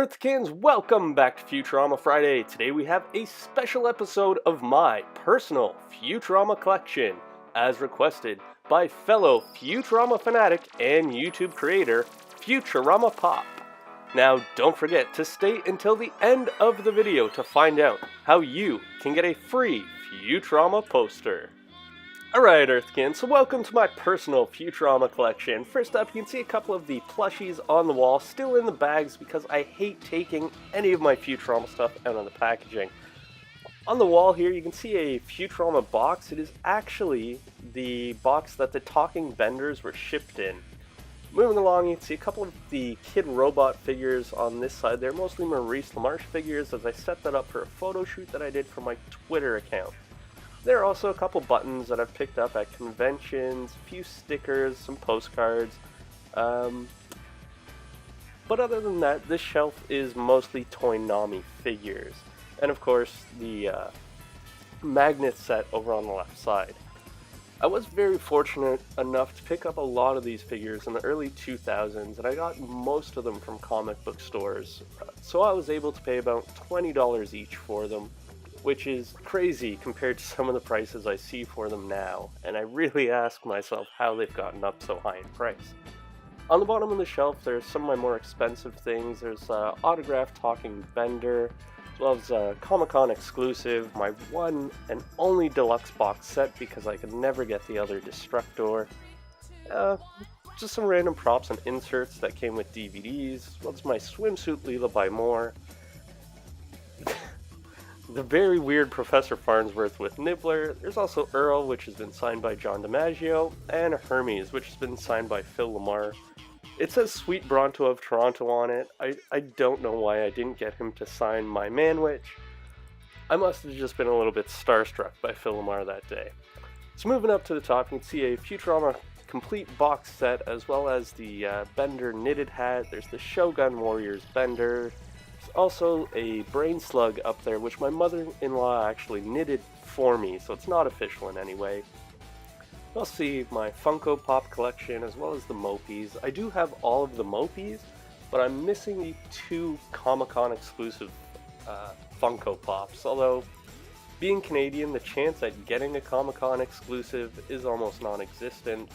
Earthkins, welcome back to Futurama Friday. Today we have a special episode of my personal Futurama collection, as requested by fellow Futurama fanatic and YouTube creator, Futurama Pop. Now don't forget to stay until the end of the video to find out how you can get a free Futurama poster. Alright Earthkins, so welcome to my personal Futurama collection. First up, you can see a couple of the plushies on the wall, still in the bags because I hate taking any of my Futurama stuff out of the packaging. On the wall here, you can see a Futurama box. It is actually the box that the talking benders were shipped in. Moving along, you can see a couple of the Kid Robot figures on this side. They're mostly Maurice LaMarche figures, as I set that up for a photo shoot that I did for my Twitter account. There are also a couple buttons that I've picked up at conventions, a few stickers, some postcards. But other than that, this shelf is mostly Toynami figures. And of course, the magnet set over on the left side. I was very fortunate enough to pick up a lot of these figures in the early 2000s, and I got most of them from comic book stores. So I was able to pay about $20 each for them, which is crazy compared to some of the prices I see for them now, and I really ask myself how they've gotten up so high in price. On the bottom of the shelf, there's some of my more expensive things. There's an autographed talking bender, as well as a Comic-Con exclusive, my one and only deluxe box set because I could never get the other Destructor. Just some random props and inserts that came with DVDs, as well as my swimsuit Leela by Moore. The very weird Professor Farnsworth with Nibbler. There's also Earl, which has been signed by John DiMaggio, and Hermes, which has been signed by Phil Lamar. It says Sweet Bronto of Toronto on it. I don't know why I didn't get him to sign my Manwich. I must have just been a little bit starstruck by Phil Lamar that day. So moving up to the top, you can see a Futurama complete box set, as well as the Bender knitted hat. There's the Shogun Warriors Bender. There's also a Brain Slug up there, which my mother-in-law actually knitted for me, so it's not official in any way. You'll see my Funko Pop collection, as well as the Mopies. I do have all of the Mopies, but I'm missing the two Comic-Con exclusive Funko Pops, although being Canadian, the chance at getting a Comic-Con exclusive is almost non-existent.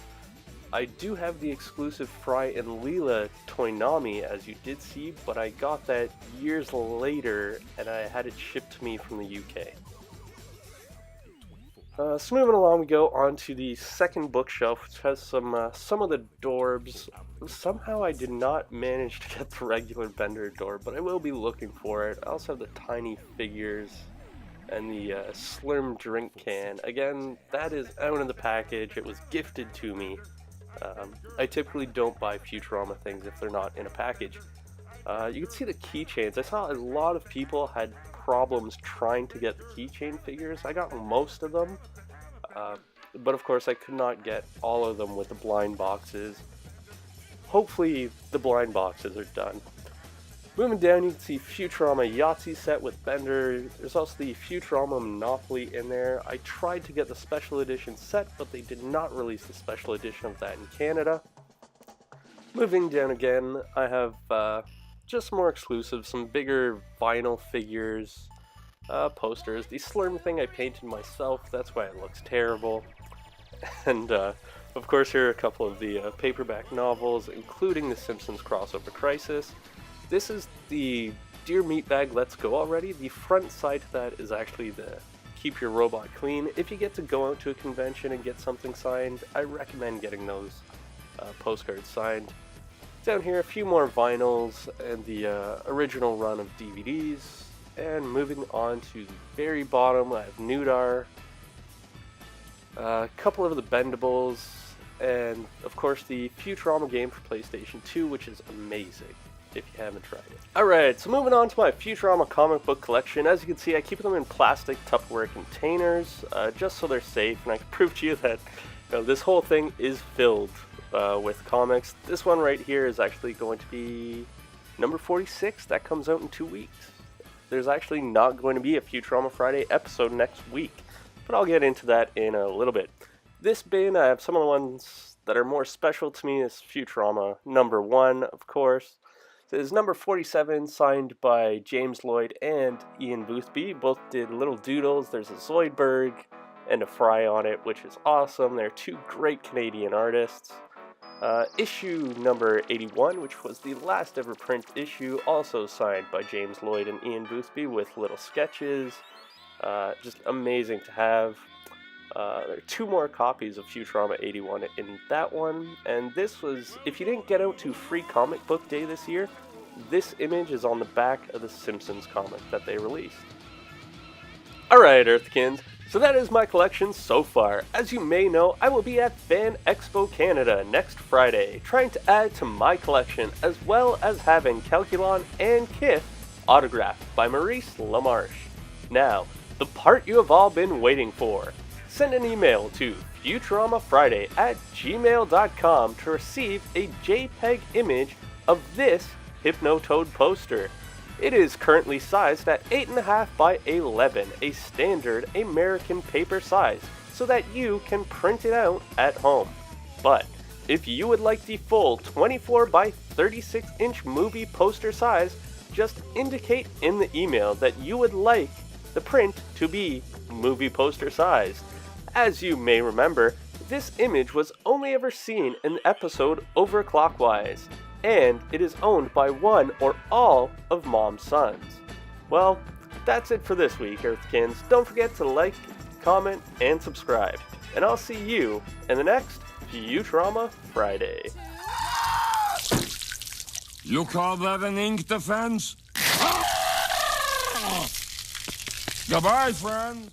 I do have the exclusive Fry and Leela Toynami, as you did see, but I got that years later, and I had it shipped to me from the UK. So moving along, we go on to the second bookshelf, which has some of the Dorbs. Somehow I did not manage to get the regular Bender Dorb, but I will be looking for it. I also have the tiny figures and the Slurm drink can. Again, that is out of the package. It was gifted to me. I typically don't buy Futurama things if they're not in a package. You can see the keychains. I saw a lot of people had problems trying to get the keychain figures. I got most of them, but of course I could not get all of them with the blind boxes. Hopefully the blind boxes are done. Moving down, you can see Futurama Yahtzee set with Bender. There's also the Futurama Monopoly in there. I tried to get the special edition set, but they did not release the special edition of that in Canada. Moving down again, I have just more exclusive, some bigger vinyl figures, posters. The Slurm thing I painted myself, that's why it looks terrible. And of course here are a couple of the paperback novels, including the Simpsons crossover Crisis. This is the Dear Meatbag Let's Go Already. The front side to that is actually the Keep Your Robot Clean. If you get to go out to a convention and get something signed, I recommend getting those postcards signed. Down here, a few more vinyls and the original run of DVDs. And moving on to the very bottom, I have Nudar, a couple of the Bendables, and of course the Futurama game for PlayStation 2, which is amazing if you haven't tried it. Alright, so moving on to my Futurama comic book collection. As you can see, I keep them in plastic Tupperware containers, just so they're safe, and I can prove to you that this whole thing is filled with comics. This one right here is actually going to be number 46. That comes out in 2 weeks. There's actually not going to be a Futurama Friday episode next week, but I'll get into that in a little bit. This bin, I have some of the ones that are more special to me. Is Futurama number 1, of course. So this is number 47, signed by James Lloyd and Ian Boothby. Both did little doodles. There's a Zoidberg and a Fry on it, which is awesome. They're two great Canadian artists. Issue number 81, which was the last ever print issue, also signed by James Lloyd and Ian Boothby with little sketches. Just amazing to have. There are two more copies of Futurama 81 in that one, and this was, if you didn't get out to Free Comic Book Day this year, this image is on the back of the Simpsons comic that they released. Alright, Earthkins, so that is my collection so far. As you may know, I will be at Fan Expo Canada next Friday, trying to add to my collection, as well as having Calculon and Kith autographed by Maurice LaMarche. Now, the part you have all been waiting for. Send an email to futuramafriday@gmail.com to receive a JPEG image of this Hypnotoad poster. It is currently sized at 8.5 by 11, a standard American paper size, so that you can print it out at home. But if you would like the full 24 by 36 inch movie poster size, just indicate in the email that you would like the print to be movie poster sized. As you may remember, this image was only ever seen in the episode Overclockwise, and it is owned by one or all of Mom's sons. Well, that's it for this week, Earthkins. Don't forget to like, comment, and subscribe. And I'll see you in the next Futurama Friday. You call that an ink defense? Goodbye, friends.